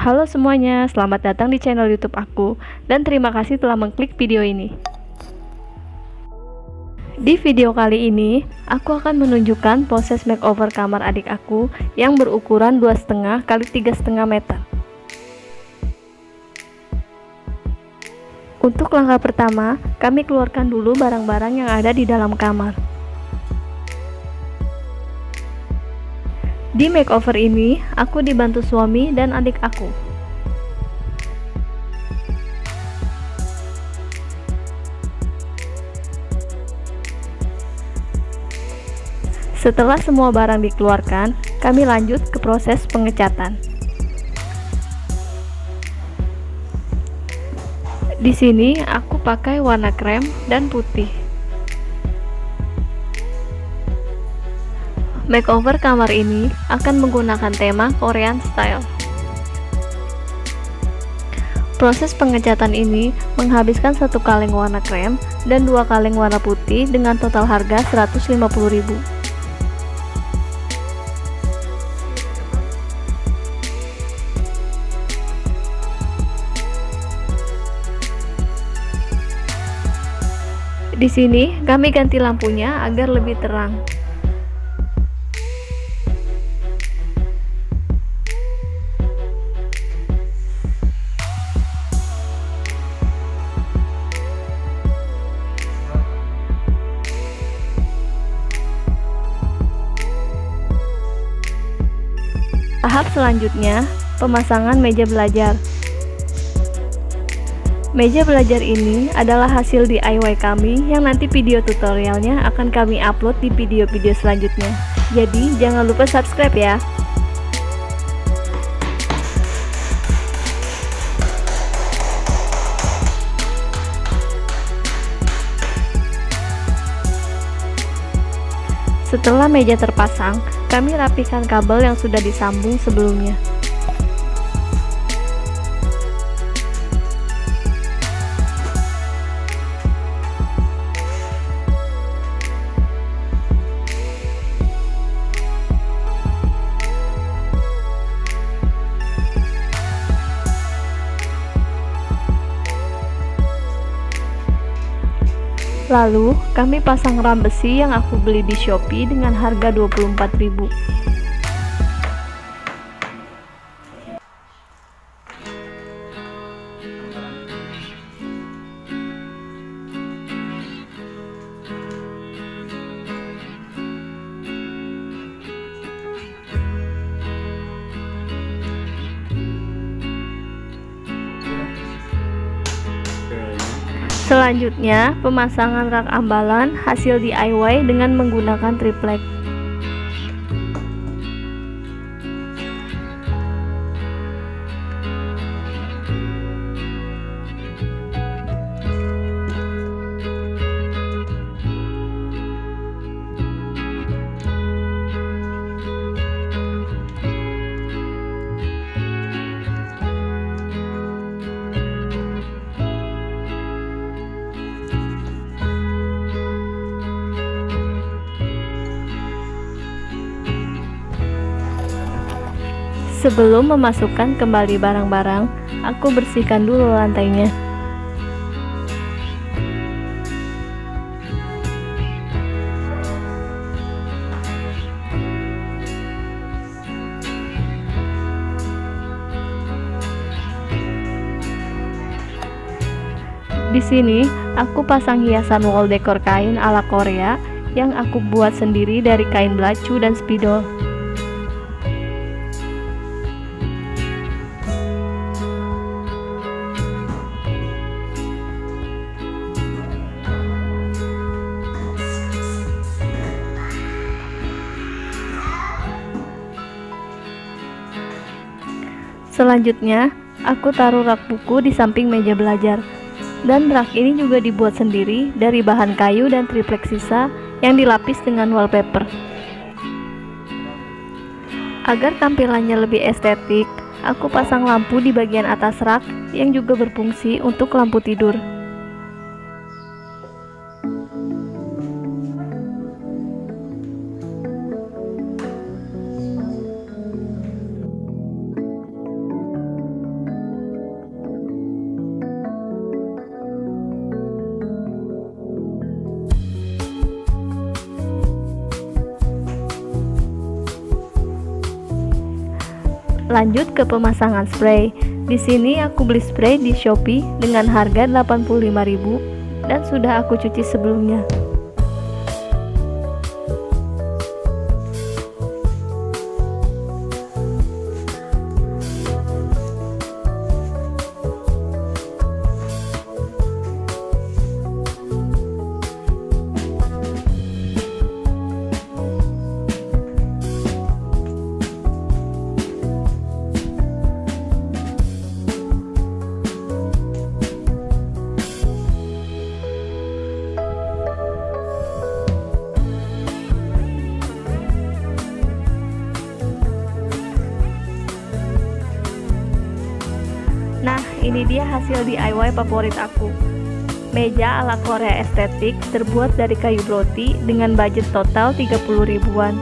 Halo semuanya, selamat datang di channel YouTube aku dan terima kasih telah mengklik video ini. Di video kali ini, aku akan menunjukkan proses makeover kamar adik aku yang berukuran 2,5 x 3,5 meter. Untuk langkah pertama, kami keluarkan dulu barang-barang yang ada di dalam kamar. Di makeover ini, aku dibantu suami dan adik aku. Setelah semua barang dikeluarkan, kami lanjut ke proses pengecatan. Di sini aku pakai warna krem dan putih. Makeover kamar ini akan menggunakan tema Korean style. Proses pengecatan ini menghabiskan 1 kaleng warna krem dan 2 kaleng warna putih dengan total harga 150.000. Di sini kami ganti lampunya agar lebih terang. Tahap selanjutnya, pemasangan meja belajar. Meja belajar ini adalah hasil DIY kami yang nanti video tutorialnya akan kami upload di video-video selanjutnya. Jadi jangan lupa subscribe ya. Setelah meja terpasang, kami rapikan kabel yang sudah disambung sebelumnya. Lalu, kami pasang ram besi yang aku beli di Shopee dengan harga 24.000. Selanjutnya, pemasangan rak ambalan hasil DIY dengan menggunakan triplek. Sebelum memasukkan kembali barang-barang, aku bersihkan dulu lantainya. Di sini, aku pasang hiasan wall decor kain ala Korea yang aku buat sendiri dari kain belacu dan spidol. Selanjutnya, aku taruh rak buku di samping meja belajar. Dan rak ini juga dibuat sendiri dari bahan kayu dan triplek sisa yang dilapis dengan wallpaper. Agar tampilannya lebih estetik, aku pasang lampu di bagian atas rak yang juga berfungsi untuk lampu tidur. Lanjut ke pemasangan spray. Di sini aku beli spray di Shopee dengan harga 85.000 dan sudah aku cuci sebelumnya. Nah, ini dia hasil DIY favorit aku. Meja ala Korea estetik terbuat dari kayu broti dengan budget total 30 ribuan.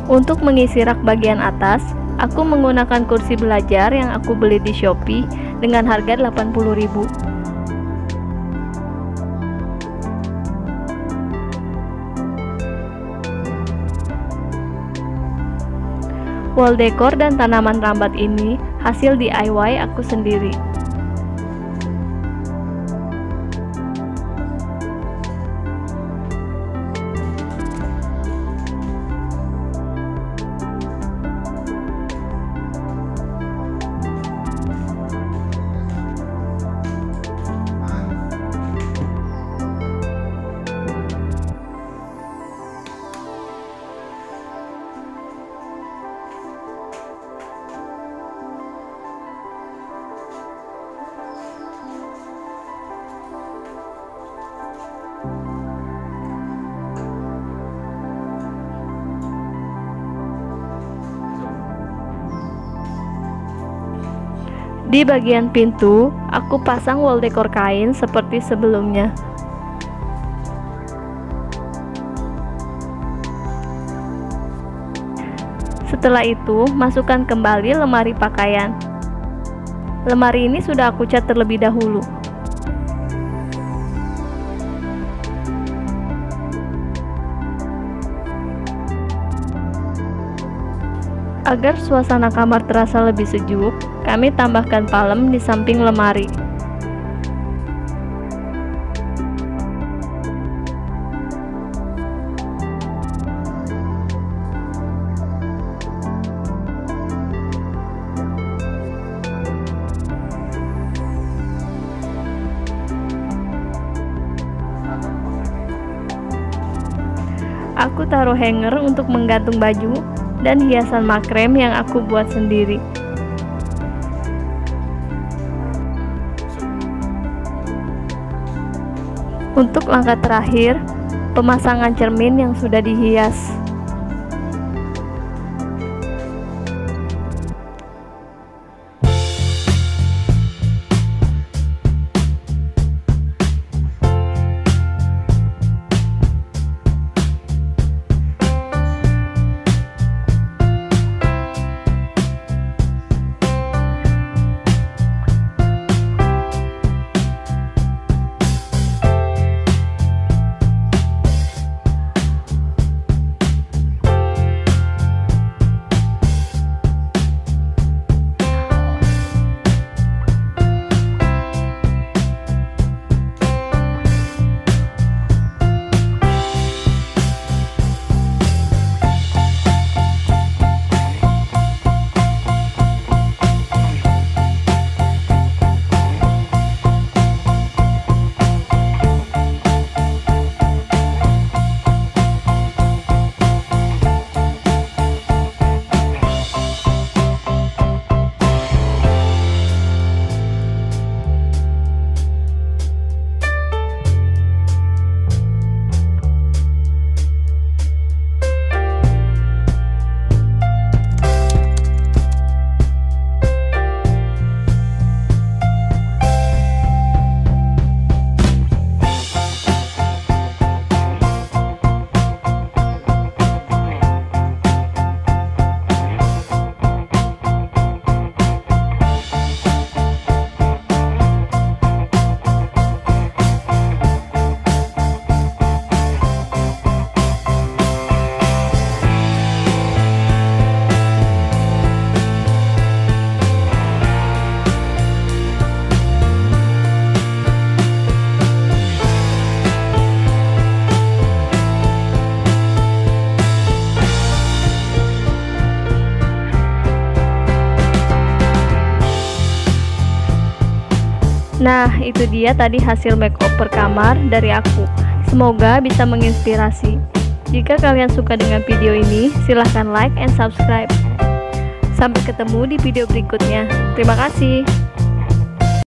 Untuk mengisi rak bagian atas, aku menggunakan kursi belajar yang aku beli di Shopee dengan harga 80.000. Wall decor dan tanaman rambat ini hasil DIY aku sendiri. Di bagian pintu, aku pasang wall decor kain seperti sebelumnya. Setelah itu, masukkan kembali lemari pakaian. Lemari ini sudah aku cat terlebih dahulu. Agar suasana kamar terasa lebih sejuk, kami tambahkan palem di samping lemari. Aku taruh hanger untuk menggantung baju dan hiasan makrem yang aku buat sendiri. Untuk langkah terakhir, pemasangan cermin yang sudah dihias. Nah, itu dia tadi hasil makeover kamar dari aku. Semoga bisa menginspirasi. Jika kalian suka dengan video ini, silahkan like and subscribe. Sampai ketemu di video berikutnya. Terima kasih.